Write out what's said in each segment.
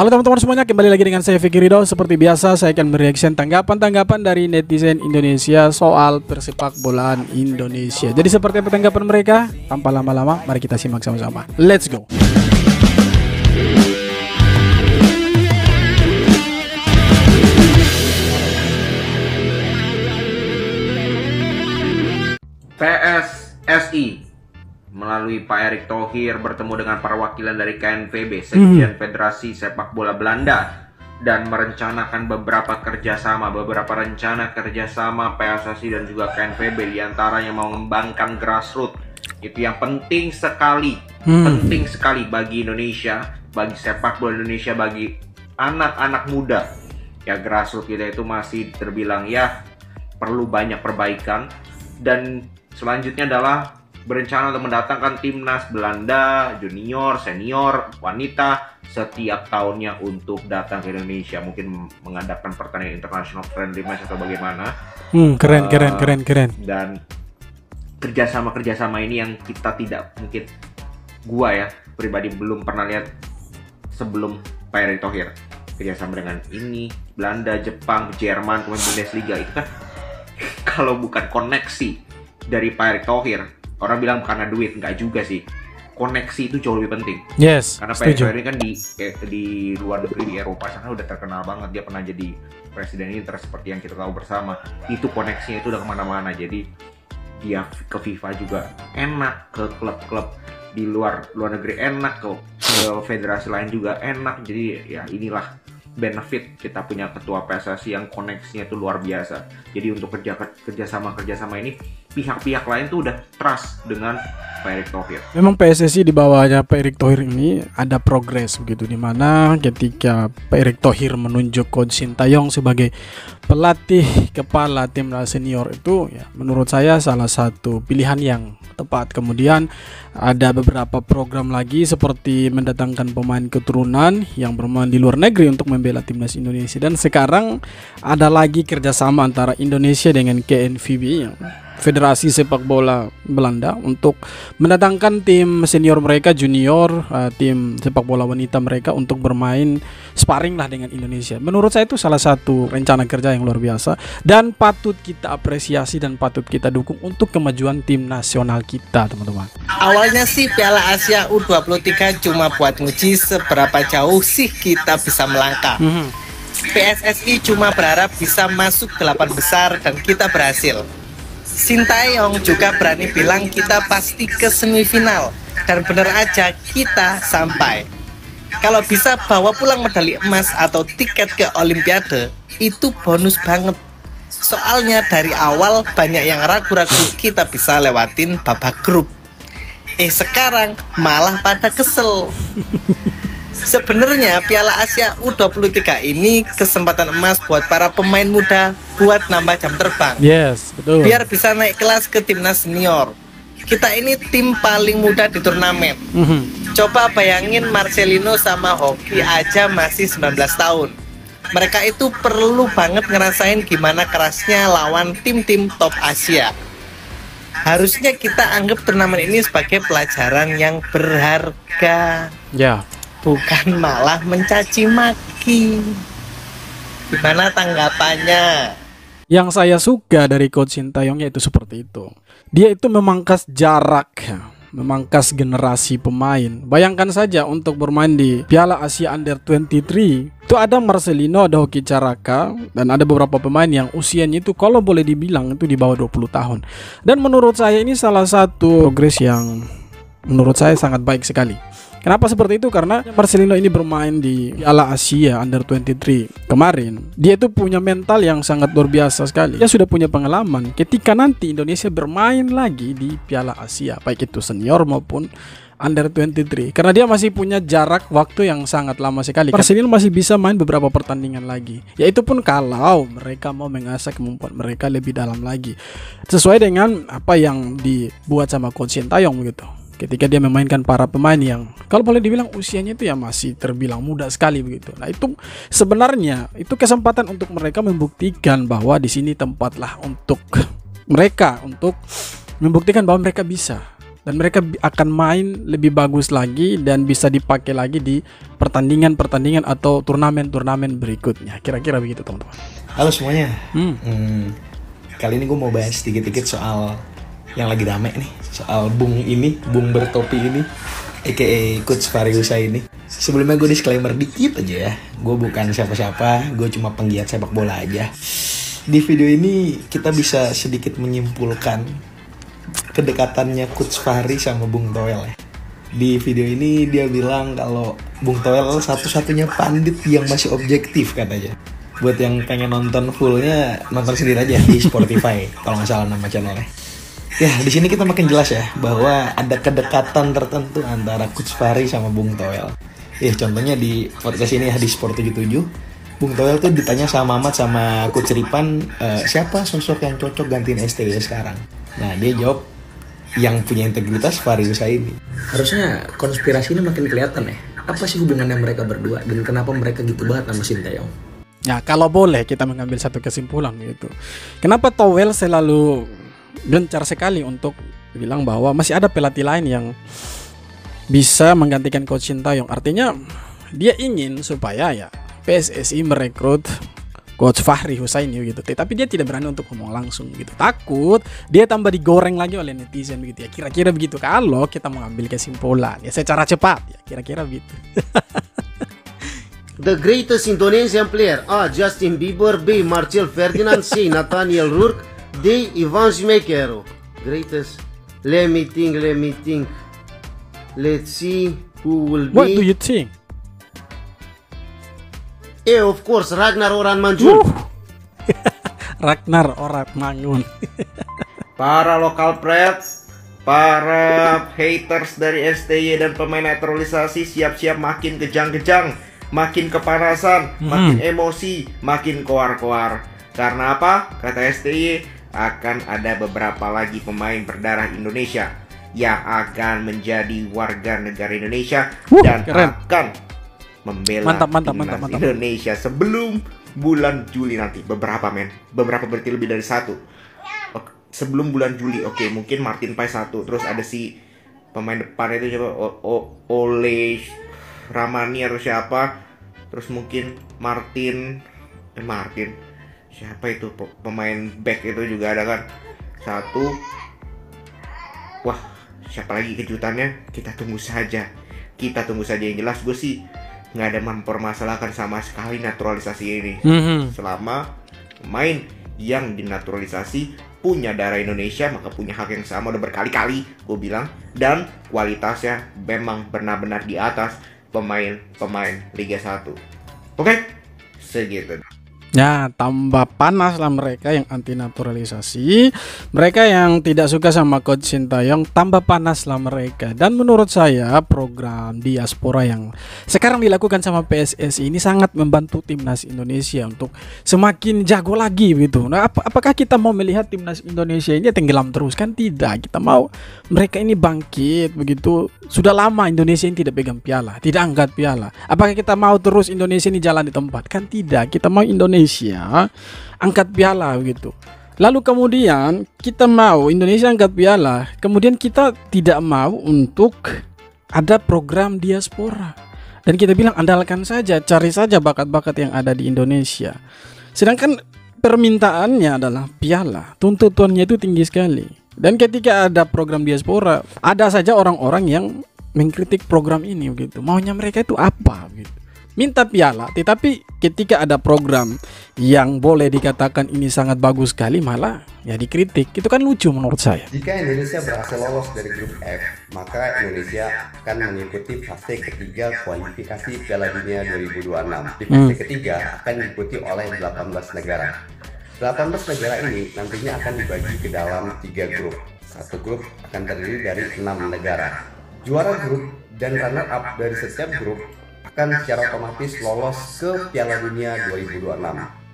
Halo teman-teman semuanya, kembali lagi dengan saya Fikri Ridho. Seperti biasa saya akan mereaction tanggapan-tanggapan dari netizen Indonesia soal persepak bolaan Indonesia. Jadi seperti apa tanggapan mereka? Tanpa lama-lama, mari kita simak sama-sama. Let's go. PSSI melalui Pak Erick Thohir bertemu dengan perwakilan dari KNVB, Sekjen Federasi Sepak Bola Belanda, dan merencanakan beberapa rencana kerjasama PSSI dan juga KNVB, diantaranya mau mengembangkan grassroots. Itu yang penting sekali, penting sekali bagi Indonesia, bagi sepak bola Indonesia, bagi anak-anak muda. Ya, grassroots kita itu masih terbilang ya perlu banyak perbaikan. Dan selanjutnya adalah berencana untuk mendatangkan timnas Belanda, junior, senior, wanita setiap tahunnya untuk datang ke Indonesia. Mungkin mengadakan pertandingan international friendly match atau bagaimana. Keren. Dan kerjasama ini yang kita tidak mungkin, gua ya pribadi belum pernah lihat sebelum Pak Erick Thohir. Kerjasama dengan ini, Belanda, Jepang, Jerman, kemudian Bundesliga, itu kan kalau bukan koneksi dari Pak Erick Thohir, orang bilang karena duit, enggak juga sih. Koneksi itu jauh lebih penting. Yes. Karena Pak Erick Thohir ini kan di luar negeri, di Eropa sana udah terkenal banget. Dia pernah jadi presiden Inter seperti yang kita tahu bersama. Itu koneksinya itu udah kemana-mana. Jadi dia ke FIFA juga enak, ke klub-klub di luar negeri enak, ke federasi lain juga enak. Jadi ya inilah benefit kita punya ketua PSSI yang koneksinya itu luar biasa. Jadi untuk kerjasama ini, pihak-pihak lain tuh udah trust dengan Pak Erick Thohir. Memang PSSI di bawahnya Pak Erick Thohir ini ada progres begitu, dimana ketika Pak Erick Thohir menunjuk Coach Sintayong sebagai pelatih kepala timnas senior itu, ya menurut saya salah satu pilihan yang tepat. Kemudian ada beberapa program lagi seperti mendatangkan pemain keturunan yang bermain di luar negeri untuk membela timnas Indonesia. Dan sekarang ada lagi kerjasama antara Indonesia dengan KNVB, yang Federasi Sepak Bola Belanda, untuk mendatangkan tim senior mereka, junior, tim sepak bola wanita mereka untuk bermain sparring lah dengan Indonesia. Menurut saya itu salah satu rencana kerja yang luar biasa dan patut kita apresiasi dan patut kita dukung untuk kemajuan tim nasional kita, teman-teman. Awalnya sih Piala Asia U23 cuma buat nguji seberapa jauh sih kita bisa melangkah. PSSI cuma berharap bisa masuk 8 besar dan kita berhasil. Sintayong juga berani bilang kita pasti ke semifinal, dan bener aja kita sampai. Kalau bisa bawa pulang medali emas atau tiket ke Olimpiade, itu bonus banget. Soalnya dari awal banyak yang ragu-ragu kita bisa lewatin babak grup. Sekarang malah pada kesel. Sebenarnya Piala Asia U23 ini kesempatan emas buat para pemain muda buat nambah jam terbang. Yes, betul. Biar bisa naik kelas ke timnas senior. Kita ini tim paling muda di turnamen. Coba bayangin Marcelino sama Hoki aja masih 19 tahun. Mereka itu perlu banget ngerasain gimana kerasnya lawan tim-tim top Asia. Harusnya kita anggap turnamen ini sebagai pelajaran yang berharga. Ya. Bukan malah mencaci maki. Gimana tanggapannya? Yang saya suka dari Coach Sintayong yaitu seperti itu. Dia itu memangkas jarak, memangkas generasi pemain. Bayangkan saja untuk bermain di Piala Asia Under-23, itu ada Marcelino, ada Hoki Caraka, dan ada beberapa pemain yang usianya itu kalau boleh dibilang itu di bawah 20 tahun. Dan menurut saya ini salah satu progres yang menurut saya sangat baik sekali. Kenapa seperti itu? Karena Marcelino ini bermain di Piala Asia Under-23 kemarin. Dia itu punya mental yang sangat luar biasa sekali. Dia sudah punya pengalaman ketika nanti Indonesia bermain lagi di Piala Asia, baik itu senior maupun Under-23. Karena dia masih punya jarak waktu yang sangat lama sekali. Marcelino masih bisa main beberapa pertandingan lagi. Yaitu pun kalau mereka mau mengasah kemampuan mereka lebih dalam lagi. Sesuai dengan apa yang dibuat sama Coach Sintayong begitu. Ketika dia memainkan para pemain yang kalau boleh dibilang usianya itu ya masih terbilang muda sekali begitu. Nah, itu sebenarnya itu kesempatan untuk mereka membuktikan bahwa di sini tempatlah untuk mereka untuk membuktikan bahwa mereka bisa. dan mereka akan main lebih bagus lagi dan bisa dipakai lagi di pertandingan-pertandingan atau turnamen-turnamen berikutnya. Kira-kira begitu teman-teman. Halo semuanya. Kali ini gue mau bahas sedikit-sedikit soal yang lagi rame nih, soal Bung bertopi ini, aka Coach Fahri Husaini. Sebelumnya gue disclaimer dikit aja ya, gue bukan siapa-siapa, gue cuma penggiat sepak bola aja. Di video ini kita bisa sedikit menyimpulkan kedekatannya Coach Fahri sama Bung Toel ya. Di video ini dia bilang kalau Bung Toel satu-satunya pandit yang masih objektif katanya. Buat yang pengen nonton fullnya, nonton sendiri aja di Spotify kalau nggak salah nama channelnya. Ya, di sini kita makin jelas ya bahwa ada kedekatan tertentu antara Coach Fahri sama Bung Toel. Contohnya di podcast ini ya, di Sport 77, Bung Toel tuh ditanya sama Mamat sama Coach Ripan, siapa sosok yang cocok gantiin STY sekarang? Nah, dia jawab yang punya integritas Fahri Husaini. Harusnya konspirasi ini makin kelihatan ya. Apa sih hubungannya mereka berdua dan kenapa mereka gitu banget sama Sintayong? Ya, kalau boleh kita mengambil satu kesimpulan gitu. Kenapa Toel selalu gencar sekali untuk bilang bahwa masih ada pelatih lain yang bisa menggantikan Coach Sintayong? Artinya dia ingin supaya ya PSSI merekrut Coach Fahri Husaini gitu. Tapi dia tidak berani untuk ngomong langsung gitu. Takut dia tambah digoreng lagi oleh netizen begitu ya. Kira-kira begitu kalau kita mengambil kesimpulan ya secara cepat ya, kira-kira begitu. The greatest Indonesian player A. Justin Bieber, B. Marcel Ferdinand, C. Nathaniel Rourke, D. Ivan Schmeckero. Greatest. Let me think. Let's see who will be. What do you think? Of course, Ragnar Oranmanjul. Ragnar Oranmanjul. Para lokal preds, para haters dari STY dan pemain naturalisasi siap-siap makin kejang-kejang, makin kepanasan, makin emosi, makin koar-koar. Karena apa? Kata STY, akan ada beberapa lagi pemain berdarah Indonesia yang akan menjadi warga negara Indonesia dan keren. Akan membela mantap. Indonesia sebelum bulan Juli nanti. Beberapa berarti lebih dari satu. Sebelum bulan Juli, mungkin Martin Paes satu, terus ada si pemain depan itu coba Ole Ramani atau siapa, terus mungkin Martin siapa itu pemain back itu juga ada kan satu. Wah, siapa lagi kejutannya? Kita tunggu saja. Yang jelas gue sih nggak ada mempermasalahkan sama sekali naturalisasi ini. Selama pemain yang dinaturalisasi punya darah Indonesia, maka punya hak yang sama. Udah berkali-kali gue bilang, dan kualitasnya memang benar-benar di atas pemain Liga 1. Oke, segitu. Ya, tambah panas lah mereka yang anti naturalisasi. Mereka yang tidak suka sama Coach Sintayong, tambah panas lah mereka. Dan menurut saya program diaspora yang sekarang dilakukan sama PSSI ini sangat membantu timnas Indonesia untuk semakin jago lagi gitu. Nah, apakah kita mau melihat timnas Indonesia ini tenggelam terus? Kan tidak. Kita mau mereka ini bangkit begitu. Sudah lama Indonesia ini tidak pegang piala, tidak angkat piala. Apakah kita mau terus Indonesia ini jalan di tempat? Kan tidak. Kita mau Indonesia angkat piala gitu. Lalu kemudian kita mau Indonesia angkat piala, kemudian kita tidak mau untuk ada program diaspora. Dan kita bilang andalkan saja, cari saja bakat-bakat yang ada di Indonesia. Sedangkan permintaannya adalah piala, tuntutannya itu tinggi sekali. Dan ketika ada program diaspora, ada saja orang-orang yang mengkritik program ini gitu. Maunya mereka itu apa gitu. Minta piala, tetapi ketika ada program yang boleh dikatakan ini sangat bagus sekali, malah ya dikritik. Itu kan lucu menurut saya. Jika Indonesia berhasil lolos dari grup F, maka Indonesia akan mengikuti fase ketiga kualifikasi Piala Dunia 2026. Di fase ketiga akan diikuti oleh 18 negara. 18 negara ini nantinya akan dibagi ke dalam 3 grup. Satu grup akan terdiri dari 6 negara. Juara grup dan runner-up dari setiap grup akan secara otomatis lolos ke Piala Dunia 2026.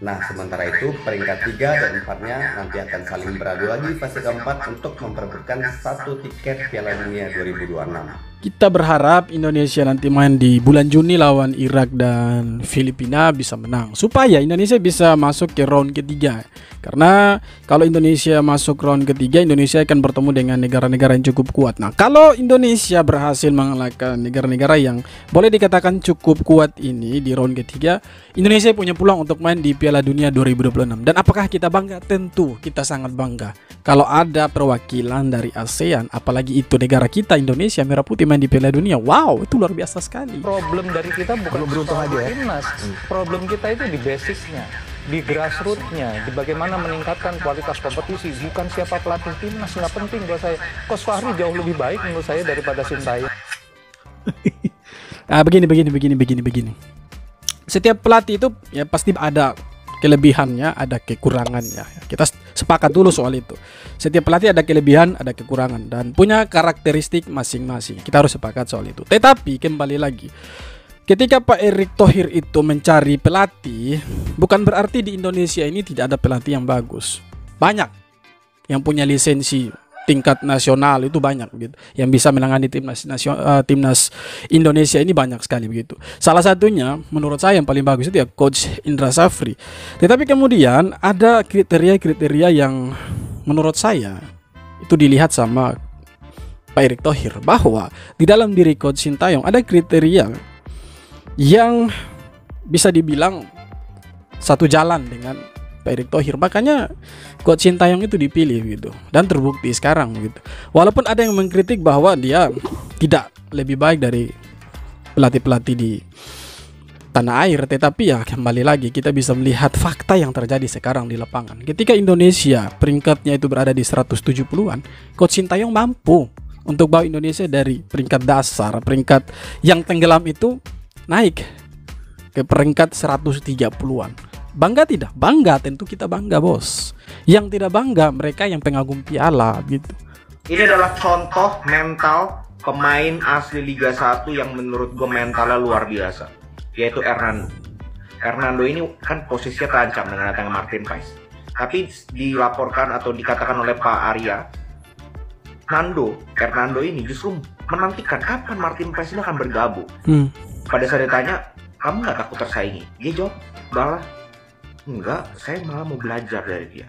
Nah, sementara itu peringkat 3 dan 4-nya nanti akan saling beradu lagi fase keempat untuk memperebutkan satu tiket Piala Dunia 2026. Kita berharap Indonesia nanti main di bulan Juni lawan Irak dan Filipina bisa menang, supaya Indonesia bisa masuk ke round ketiga. Karena kalau Indonesia masuk round ketiga, Indonesia akan bertemu dengan negara-negara yang cukup kuat. Nah, kalau Indonesia berhasil mengalahkan negara-negara yang boleh dikatakan cukup kuat ini di round ketiga, Indonesia punya peluang untuk main di Piala Dunia 2026. Dan apakah kita bangga? Tentu kita sangat bangga. Kalau ada perwakilan dari ASEAN, apalagi itu negara kita Indonesia Merah Putih main di Piala Dunia, wow, itu luar biasa sekali. Problem dari kita bukan beruntung aja timnas. Problem kita itu di basicnya, di grassrootsnya, di bagaimana meningkatkan kualitas kompetisi. Bukan siapa pelatih timnas, nggak penting buat saya. Coach Fahri jauh lebih baik menurut saya daripada Sintayong. Begini. Setiap pelatih itu ya pasti ada kelebihannya, ada kekurangannya. Kita sepakat dulu soal itu. Setiap pelatih ada kelebihan, ada kekurangan, dan punya karakteristik masing-masing. Kita harus sepakat soal itu. Tetapi kembali lagi, ketika Pak Erick Thohir itu mencari pelatih, bukan berarti di Indonesia ini tidak ada pelatih yang bagus. Banyak yang punya lisensi tingkat nasional, itu banyak gitu, yang bisa menangani timnas Indonesia ini banyak sekali begitu. Salah satunya menurut saya yang paling bagus itu ya Coach Indra Safri. Tetapi kemudian ada kriteria-kriteria yang menurut saya itu dilihat sama Pak Erick Thohir, bahwa di dalam diri Coach Sintayong ada kriteria yang bisa dibilang satu jalan dengan Pak Erick Thohir. Makanya Coach Sintayong itu dipilih gitu, dan terbukti sekarang gitu. Walaupun ada yang mengkritik bahwa dia tidak lebih baik dari pelatih-pelatih di tanah air, tetapi ya kembali lagi kita bisa melihat fakta yang terjadi sekarang di lapangan. Ketika Indonesia peringkatnya itu berada di 170-an, Coach Sintayong mampu untuk bawa Indonesia dari peringkat dasar, peringkat yang tenggelam itu naik ke peringkat 130-an. Bangga tidak? Bangga, tentu kita bangga, bos. Yang tidak bangga mereka yang pengagum piala gitu. Ini adalah contoh mental pemain asli Liga 1 yang menurut gue mentalnya luar biasa, yaitu Hernando. Hernando ini kan posisinya terancam dengan datangnya Martin Paes. Tapi dilaporkan atau dikatakan oleh Pak Arya, Hernando ini justru menantikan kapan Martin Paes ini akan bergabung. Pada saat ditanya, kamu nggak takut tersaingi? Dia jawab, malah enggak, saya malah mau belajar dari dia.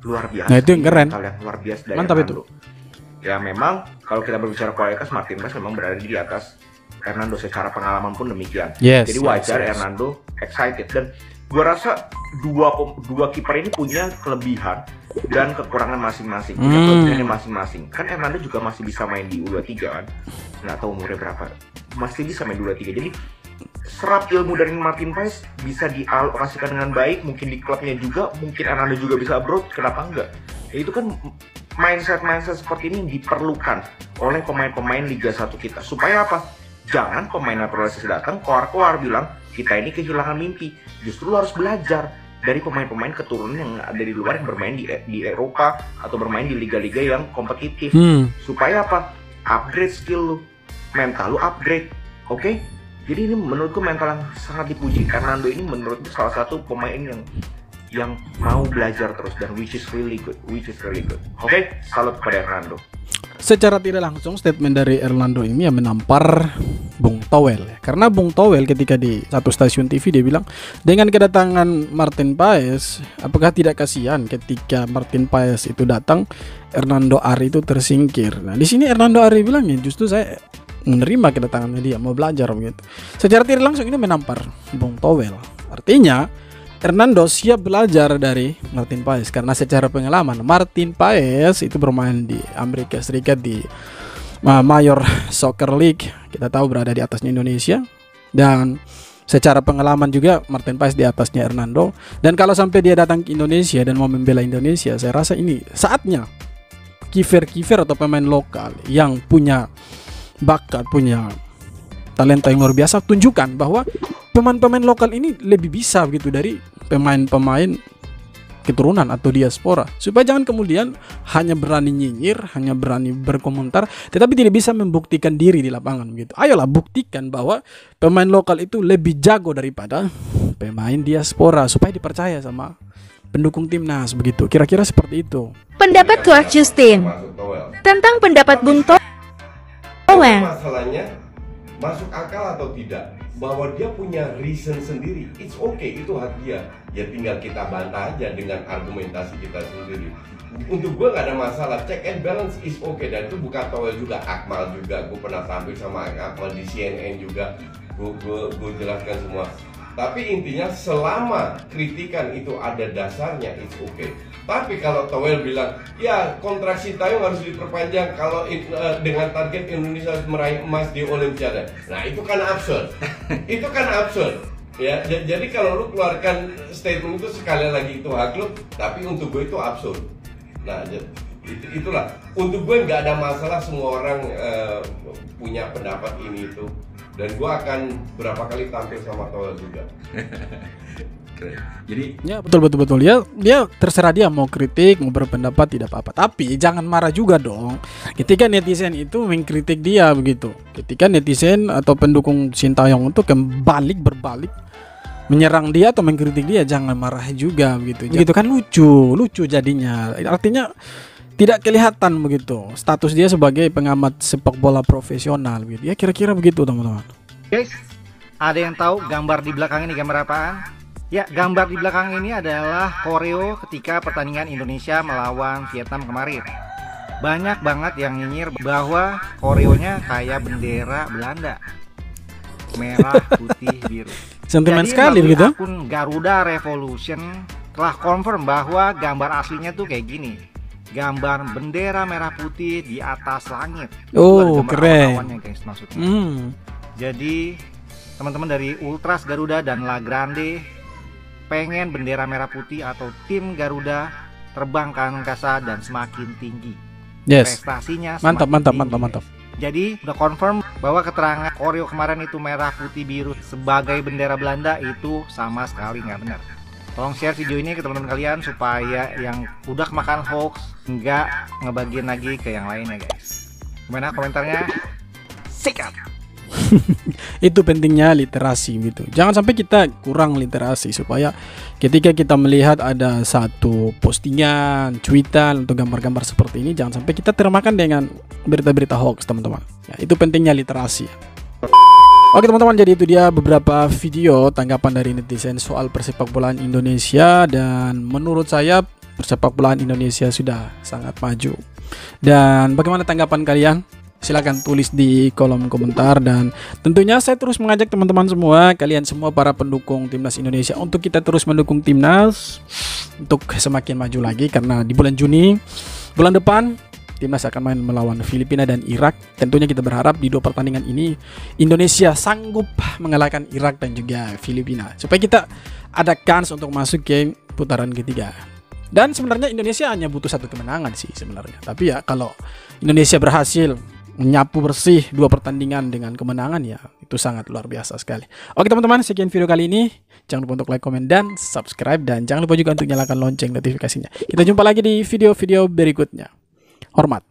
Luar biasa. Nah, itu yang keren. Yang luar biasa dari Mantap Hernando. Itu. Ya memang kalau kita berbicara kualitas, Martin Paes memang berada di atas Hernando secara pengalaman pun demikian. Jadi wajar Hernando excited, dan gua rasa dua kiper ini punya kelebihan dan kekurangan masing-masing. Punya kelebihannya masing-masing. Kan Hernando juga masih bisa main di U23 kan. Nggak tahu umurnya berapa. Masih bisa main di U23. Jadi serap ilmu dari Martin Paes bisa dialokasikan dengan baik, mungkin di klubnya juga, mungkin Hernando juga bisa abroad, kenapa enggak? Ya itu kan mindset seperti ini yang diperlukan oleh pemain-pemain Liga 1 kita. Supaya apa? Jangan pemain naturalisasi datang, keluar bilang, kita ini kehilangan mimpi. Justru lo harus belajar dari pemain-pemain keturunan yang ada di luar yang bermain di Eropa atau bermain di liga-liga yang kompetitif. Supaya apa? Upgrade skill lo, mental lo upgrade, oke? Jadi ini menurutku mental yang sangat dipuji. Hernando ini menurutku salah satu pemain yang mau belajar terus, dan which is really good. Oke, salut pada Hernando. Secara tidak langsung statement dari Hernando ini yang menampar Bung Towel. Karena Bung Towel ketika di satu stasiun TV dia bilang, dengan kedatangan Martin Paes, apakah tidak kasihan ketika Martin Paes itu datang, Hernando Ari itu tersingkir. Nah, di sini Hernando Ari bilang, ya justru saya menerima kedatangannya dia, mau belajar begitu. Secara tidak langsung ini menampar Bung Towel. Artinya Hernando siap belajar dari Martin Paes, karena secara pengalaman Martin Paes itu bermain di Amerika Serikat di Major Soccer League, kita tahu berada di atasnya Indonesia, dan secara pengalaman juga Martin Paes di atasnya Hernando. Dan kalau sampai dia datang ke Indonesia dan mau membela Indonesia, saya rasa ini saatnya kiper atau pemain lokal yang punya bakat, punya talenta yang luar biasa, tunjukkan bahwa pemain-pemain lokal ini lebih bisa begitu dari pemain-pemain keturunan atau diaspora, supaya jangan kemudian hanya berani nyinyir, hanya berani berkomentar, tetapi tidak bisa membuktikan diri di lapangan begitu. Ayolah buktikan bahwa pemain lokal itu lebih jago daripada pemain diaspora, supaya dipercaya sama pendukung timnas begitu. Kira-kira seperti itu. Pendapat Coach Justin tentang pendapat Bung Towel Toel. Masalahnya masuk akal atau tidak, bahwa dia punya reason sendiri, it's okay, itu hak dia. Ya tinggal kita bantah aja dengan argumentasi kita sendiri. Untuk gue nggak ada masalah, check and balance is okay. Dan itu bukan Toel juga, Akmal juga, gue pernah tampil sama Akmal di CNN juga, gue jelaskan semua. Tapi intinya selama kritikan itu ada dasarnya, it's okay. Tapi kalau Toel bilang, ya kontrak Sintayong harus diperpanjang kalau dengan target Indonesia meraih emas di Olimpiade. Nah itu kan absurd. Itu kan absurd. Ya, jadi kalau lu keluarkan statement itu sekali lagi itu hak lu, tapi untuk gue itu absurd. Nah, itulah. Untuk gue nggak ada masalah semua orang punya pendapat ini itu. Dan gue akan berapa kali tampil sama Toel juga. Jadi ya betul dia terserah dia mau kritik mau berpendapat tidak apa-apa, tapi jangan marah juga dong ketika netizen itu mengkritik dia begitu. Ketika netizen atau pendukung Sintayong itu berbalik menyerang dia atau mengkritik dia, jangan marah juga begitu. Begitu kan lucu jadinya, artinya tidak kelihatan begitu status dia sebagai pengamat sepak bola profesional gitu. Ya kira-kira begitu teman-teman. Guys, ada yang tahu gambar di belakang ini gambar apaan? Ya, gambar di belakang ini adalah koreo ketika pertandingan Indonesia melawan Vietnam kemarin. Banyak banget yang nyinyir bahwa koreonya kayak bendera Belanda, merah, putih, biru. Sentimen jadi, sekali begitu. Akun Garuda Revolution telah confirm bahwa gambar aslinya tuh kayak gini. Gambar bendera merah putih di atas langit. Oh, keren. Awan-awannya guys maksudnya. Jadi teman-teman dari Ultras Garuda dan La Grande pengen bendera merah putih atau tim Garuda terbang ke angkasa dan semakin tinggi. Yes. Prestasinya mantap. tinggi. Jadi udah confirm bahwa keterangan koreo kemarin itu merah putih biru sebagai bendera Belanda itu sama sekali nggak benar. Tolong share video ini ke teman-teman kalian supaya yang udah kemakan hoax nggak ngebagiin lagi ke yang lainnya guys. Gimana komentarnya? Sikat. Itu pentingnya literasi gitu. Jangan sampai kita kurang literasi, supaya ketika kita melihat ada satu postingan, tweetan untuk gambar-gambar seperti ini, jangan sampai kita termakan dengan berita-berita hoax teman-teman. Ya, itu pentingnya literasi. Oke teman-teman, jadi itu dia beberapa video tanggapan dari netizen soal persepak bolaan Indonesia, dan menurut saya persepak bolaan Indonesia sudah sangat maju. Dan bagaimana tanggapan kalian? Silahkan tulis di kolom komentar, dan tentunya saya terus mengajak teman-teman semua, kalian semua para pendukung timnas Indonesia, untuk kita terus mendukung timnas untuk semakin maju lagi, karena di bulan Juni bulan depan timnas akan main melawan Filipina dan Irak. Tentunya kita berharap di dua pertandingan ini Indonesia sanggup mengalahkan Irak dan juga Filipina, supaya kita ada kans untuk masuk ke putaran ketiga. Dan sebenarnya Indonesia hanya butuh satu kemenangan sih sebenarnya, tapi ya kalau Indonesia berhasil menyapu bersih dua pertandingan dengan kemenangan, ya itu sangat luar biasa sekali. Oke teman-teman, sekian video kali ini. Jangan lupa untuk like, komen, dan subscribe, dan jangan lupa juga untuk nyalakan lonceng notifikasinya. Kita jumpa lagi di video-video berikutnya. Hormat.